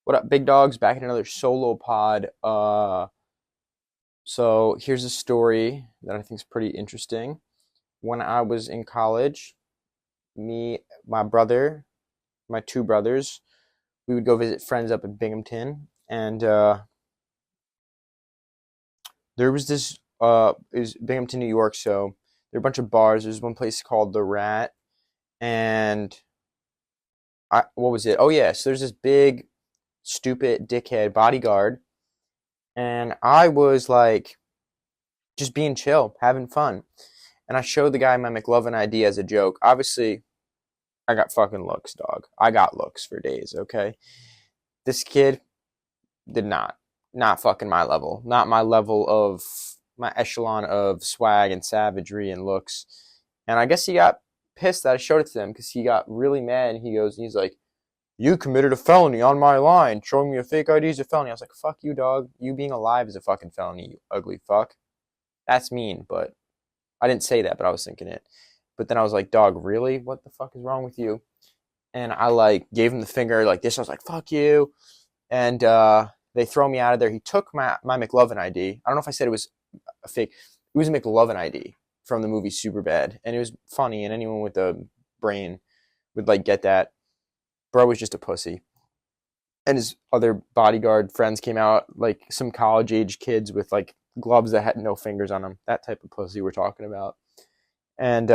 What up, big dogs? Back in another solo pod. So here's a story that I think is pretty interesting. When I was in college, me, my brother, my two brothers, we would go visit friends up in Binghamton, and there was this. It was Binghamton, New York. So there were a bunch of bars. There's one place called the Rat, and what was it? Oh yeah, so there's this big, stupid dickhead bodyguard, and I was like just being chill, having fun. And I showed the guy my McLovin ID as a joke. Obviously, I got fucking looks, dog. I got looks for days, okay? This kid did not. Not fucking my level. Not my level of, my echelon of swag and savagery and looks. And I guess he got pissed that I showed it to him because he got really mad and he's like, you committed a felony on my line. Showing me a fake ID is a felony. I was like, fuck you, dog. You being alive is a fucking felony, you ugly fuck. That's mean, but I didn't say that, but I was thinking it. But then I was like, dog, really? What the fuck is wrong with you? And I like gave him the finger like this. I was like, fuck you. And they throw me out of there. He took my McLovin ID. I don't know if I said it was a fake. It was a McLovin ID from the movie Superbad. And it was funny. And anyone with a brain would like get that. Bro was just a pussy. And his other bodyguard friends came out, like some college age kids with like gloves that had no fingers on them. That type of pussy we're talking about. And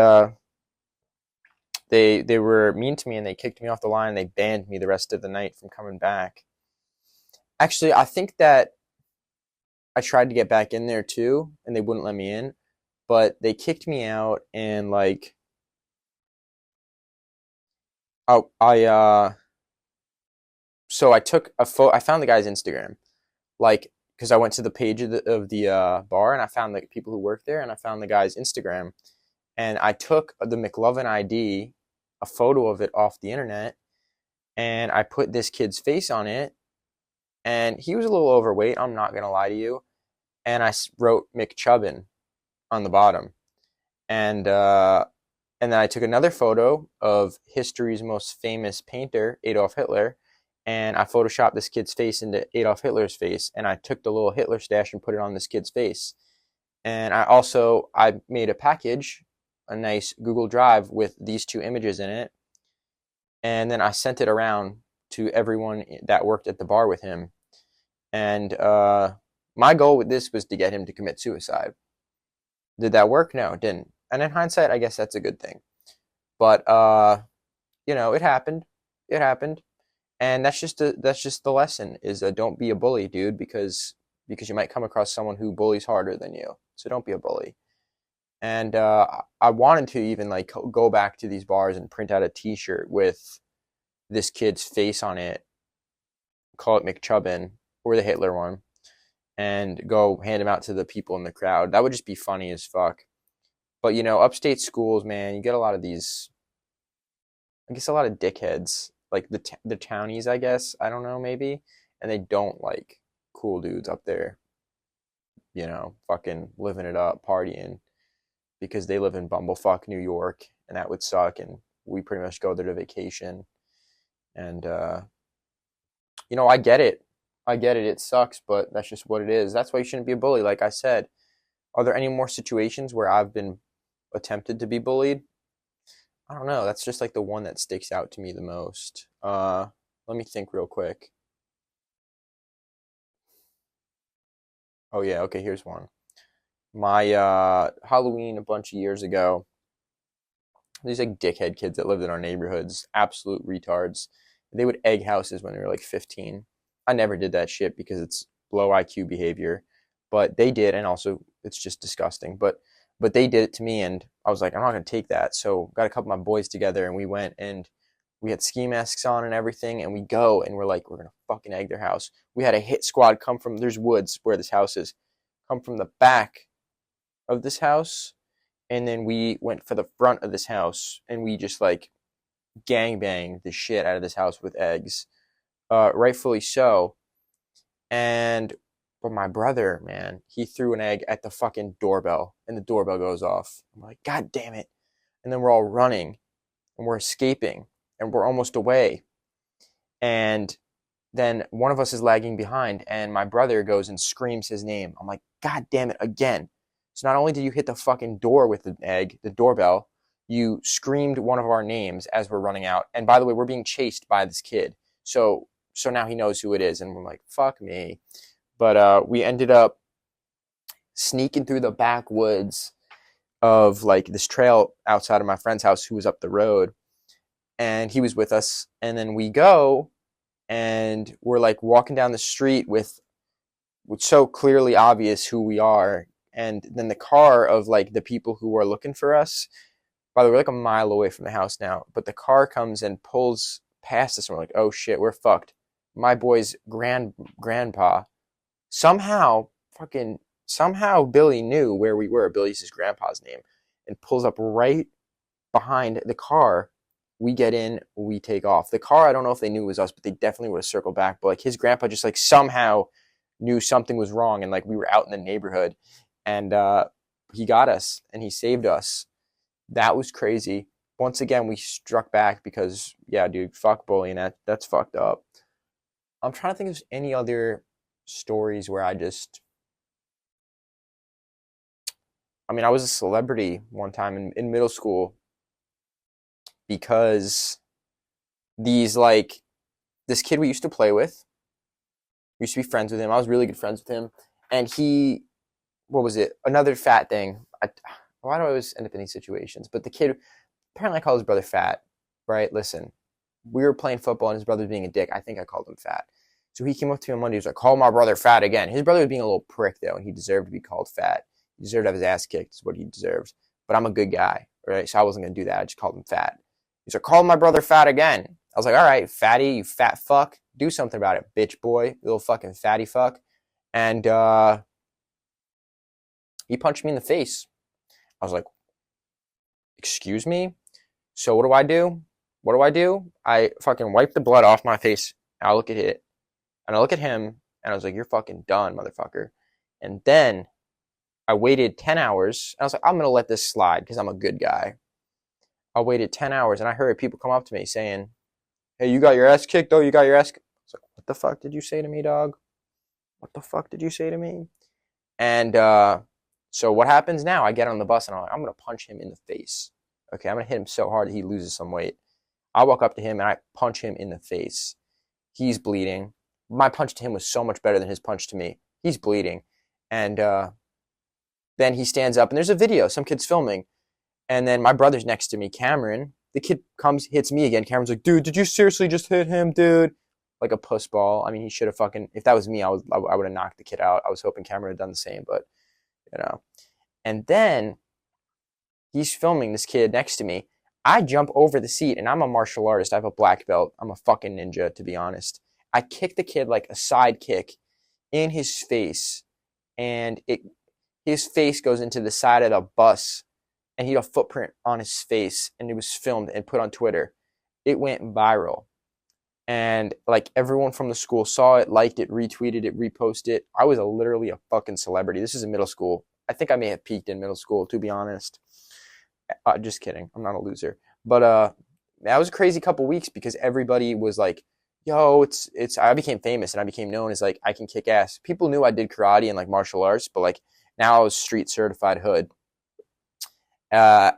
they were mean to me and they kicked me off the line. They banned me the rest of the night from coming back. Actually, I think that I tried to get back in there too, and they wouldn't let me in. But they kicked me out, and like, so I took a photo. I found the guy's Instagram, like, because I went to the page of the bar, and I found the people who worked there, and I found the guy's Instagram, and I took the McLovin ID, a photo of it off the internet, and I put this kid's face on it, and he was a little overweight. I'm not gonna lie to you, and I wrote McChubbin on the bottom, and and then I took another photo of history's most famous painter, Adolf Hitler, and I photoshopped this kid's face into Adolf Hitler's face, and I took the little Hitler stash and put it on this kid's face. And I made a package, a nice Google Drive with these two images in it, and then I sent it around to everyone that worked at the bar with him. And my goal with this was to get him to commit suicide. Did that work? No, it didn't. And in hindsight, I guess that's a good thing. But it happened. It happened. And that's just the lesson is don't be a bully, dude, because you might come across someone who bullies harder than you. So don't be a bully. And I wanted to even like go back to these bars and print out a T-shirt with this kid's face on it, call it McChubbin or the Hitler one, and go hand them out to the people in the crowd. That would just be funny as fuck. But upstate schools, man, you get a lot of these. I guess a lot of dickheads, like the townies, I guess. I don't know, maybe, and they don't like cool dudes up there. Fucking living it up, partying, because they live in bumblefuck New York, and that would suck. And we pretty much go there to vacation. And I get it. I get it. It sucks, but that's just what it is. That's why you shouldn't be a bully. Like I said, are there any more situations where I've been attempted to be bullied? I don't know. That's just like the one that sticks out to me the most. Let me think real quick. Oh yeah, okay, here's one. My Halloween a bunch of years ago, these like dickhead kids that lived in our neighborhoods, absolute retards. They would egg houses when they were like 15. I never did that shit because it's low IQ behavior, but they did, and also it's just disgusting. But they did it to me, and I was like, I'm not gonna take that. So got a couple of my boys together, and we went and we had ski masks on and everything, and we go and we're like, we're gonna fucking egg their house. We had a hit squad come from there's woods where this house is, come from the back of this house, and then we went for the front of this house, and we just like gangbanged the shit out of this house with eggs. Rightfully so. But my brother, man, he threw an egg at the fucking doorbell, and the doorbell goes off. I'm like, God damn it. And then we're all running, and we're escaping, and we're almost away. And then one of us is lagging behind, and my brother goes and screams his name. I'm like, God damn it, again. So not only did you hit the fucking door with the doorbell, you screamed one of our names as we're running out. And by the way, we're being chased by this kid. So now he knows who it is, and we're like, fuck me. But we ended up sneaking through the backwoods of like this trail outside of my friend's house who was up the road, and he was with us. And then we go, and we're like walking down the street with so clearly obvious who we are. And then the car of like the people who are looking for us, by the way, we're like a mile away from the house now, but the car comes and pulls past us, and we're like, oh shit, we're fucked. My boy's grandpa somehow Billy knew where we were. Billy's his grandpa's name, and pulls up right behind the car. We get in, we take off. The car, I don't know if they knew it was us, but they definitely would have circled back. But like his grandpa just like somehow knew something was wrong, and like we were out in the neighborhood, and he got us and he saved us. That was crazy. Once again, we struck back because, yeah, dude, fuck bullying. That's fucked up. I'm trying to think of any other stories where I was a celebrity one time in middle school because this kid we used to play with, we used to be friends with him. I was really good friends with him. And what was it? Another fat thing. Why do I always end up in these situations? But the kid, apparently I called his brother fat, right? Listen, we were playing football and his brother was being a dick. I think I called him fat. So he came up to me on Monday. He was like, call my brother fat again. His brother was being a little prick, though, and he deserved to be called fat. He deserved to have his ass kicked. Is what he deserves. But I'm a good guy, right? So I wasn't going to do that. I just called him fat. He's like, call my brother fat again. I was like, all right, fatty, you fat fuck. Do something about it, bitch boy. Little fucking fatty fuck. And he punched me in the face. I was like, excuse me? So what do I do? I fucking wipe the blood off my face. I look at it. And I look at him, and I was like, you're fucking done, motherfucker. And then I waited 10 hours. And I was like, I'm going to let this slide because I'm a good guy. I waited 10 hours, and I heard people come up to me saying, hey, you got your ass kicked, though? You got your ass kicked? I was like, what the fuck did you say to me, dog? What the fuck did you say to me? And so what happens now? I get on the bus, and I'm like, I'm going to punch him in the face. Okay, I'm going to hit him so hard that he loses some weight. I walk up to him, and I punch him in the face. He's bleeding. My punch to him was so much better than his punch to me. He's bleeding. And then he stands up, and there's a video. Some kid's filming. And then my brother's next to me, Cameron. The kid comes, hits me again. Cameron's like, dude, did you seriously just hit him, dude? Like a puss ball. I mean, he should have fucking, if that was me, I would have knocked the kid out. I was hoping Cameron had done the same, but, you know. And then he's filming this kid next to me. I jump over the seat, and I'm a martial artist. I have a black belt. I'm a fucking ninja, to be honest. I kick the kid like a side kick in his face, and his face goes into the side of the bus, and he had a footprint on his face, and it was filmed and put on Twitter. It went viral, and like everyone from the school saw it, liked it, retweeted it, reposted it. I was literally a fucking celebrity. This is in middle school. I think I may have peaked in middle school, to be honest. Just kidding. I'm not a loser. But that was a crazy couple weeks because everybody was like, yo, I became famous and I became known as like, I can kick ass. People knew I did karate and like martial arts, but like now I was street certified hood. I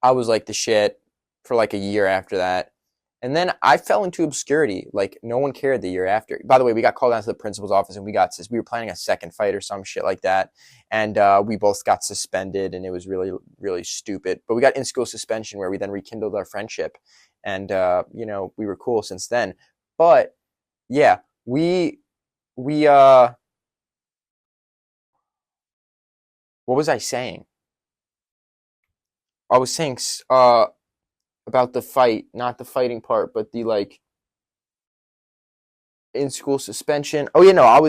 was like the shit for like a year after that. And then I fell into obscurity. Like no one cared the year after. By the way, we got called down to the principal's office and we were planning a second fight or some shit like that. And we both got suspended and it was really, really stupid. But we got in-school suspension where we then rekindled our friendship. And, we were cool since then. But yeah, what was I saying? I was saying about the fight, not the fighting part, but the like in-school suspension. Oh yeah, no,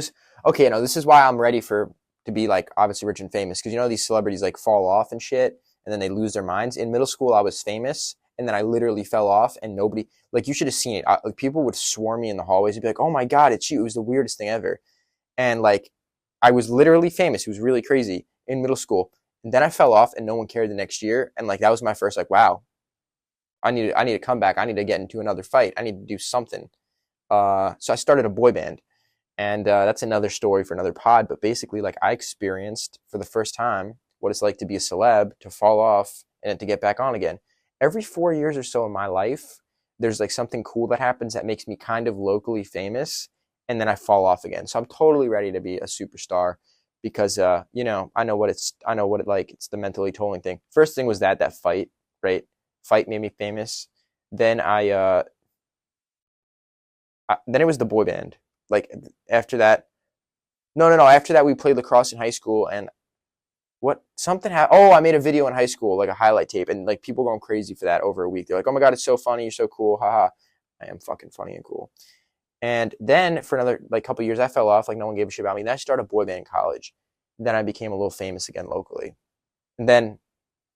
this is why I'm ready to be like obviously rich and famous, because these celebrities like fall off and shit and then they lose their minds. In middle school I was famous and then I literally fell off and nobody, like, you should have seen it. Like, people would swarm me in the hallways and be like, oh my god, it's you. It was the weirdest thing ever. And like I was literally famous. It was really crazy in middle school. And then I fell off and no one cared the next year. And like that was my first like, wow, I need to come back. I need to get into another fight. I need to do something. So I started a boy band, and that's another story for another pod. But basically, like I experienced for the first time what it's like to be a celeb, to fall off, and then to get back on again. Every 4 years or so in my life, there's like something cool that happens that makes me kind of locally famous, and then I fall off again. So I'm totally ready to be a superstar because I know what it like. It's the mentally tolling thing. First thing was that fight, right? Fight made me famous. Then then it was the boy band. Like after that, no. After that, we played lacrosse in high school, and what something happened. Oh, I made a video in high school, like a highlight tape, and like people going crazy for that over a week. They're like, "Oh my god, it's so funny, you're so cool, haha." I am fucking funny and cool. And then for another like couple years, I fell off. Like no one gave a shit about me. Then I started a boy band in college. Then I became a little famous again locally. And then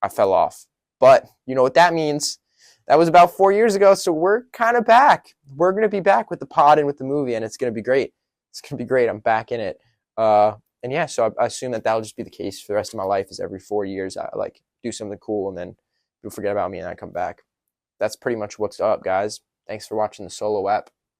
I fell off. But you know what that means? That was about 4 years ago. So we're kind of back. We're gonna be back with the pod and with the movie, and it's gonna be great. It's gonna be great. I'm back in it. And yeah, so I assume that that'll just be the case for the rest of my life. Is every 4 years I like do something cool, and then people forget about me, and I come back. That's pretty much what's up, guys. Thanks for watching the solo ep.